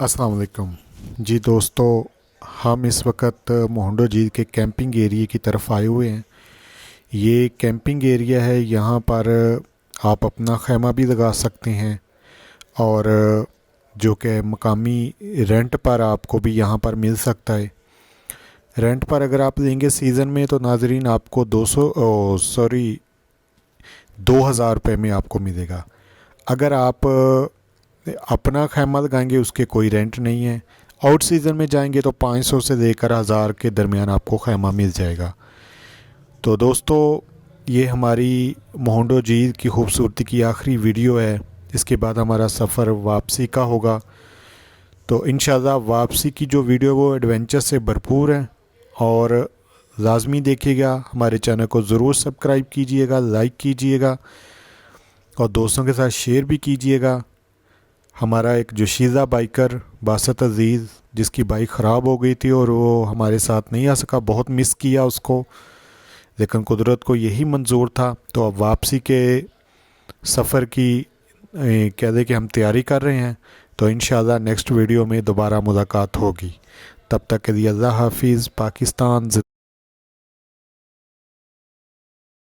अस्सलाम वालेकुम जी दोस्तों। हम इस वक्त मोहंडो झील के कैंपिंग एरिया की तरफ आए हुए हैं। ये कैंपिंग एरिया है, यहाँ पर आप अपना खैमा भी लगा सकते हैं और जो कि मकामी रेंट पर आपको भी यहाँ पर मिल सकता है। रेंट पर अगर आप लेंगे सीज़न में तो नाजरीन आपको 2,000 रुपये में आपको मिलेगा। अगर आप अपना खैमा लगाएंगे उसके कोई रेंट नहीं है। आउट सीज़न में जाएंगे तो 500 से लेकर 1000 के दरमियान आपको खैमा मिल जाएगा। तो दोस्तों, ये हमारी मोहंडो झील की खूबसूरती की आखिरी वीडियो है। इसके बाद हमारा सफ़र वापसी का होगा। तो इंशाल्लाह वापसी की जो वीडियो वो एडवेंचर से भरपूर है और लाजमी देखिएगा। हमारे चैनल को ज़रूर सब्सक्राइब कीजिएगा, लाइक कीजिएगा और दोस्तों के साथ शेयर भी कीजिएगा। हमारा एक जोशीला बाइकर बासत अज़ीज़, जिसकी बाइक ख़राब हो गई थी और वो हमारे साथ नहीं आ सका, बहुत मिस किया उसको, लेकिन कुदरत को यही मंजूर था। तो अब वापसी के सफ़र की कह दे कि हम तैयारी कर रहे हैं। तो इंशाल्लाह नेक्स्ट वीडियो में दोबारा मुलाकात होगी। तब तक के लिए अल्लाह हाफिज़। पाकिस्तान।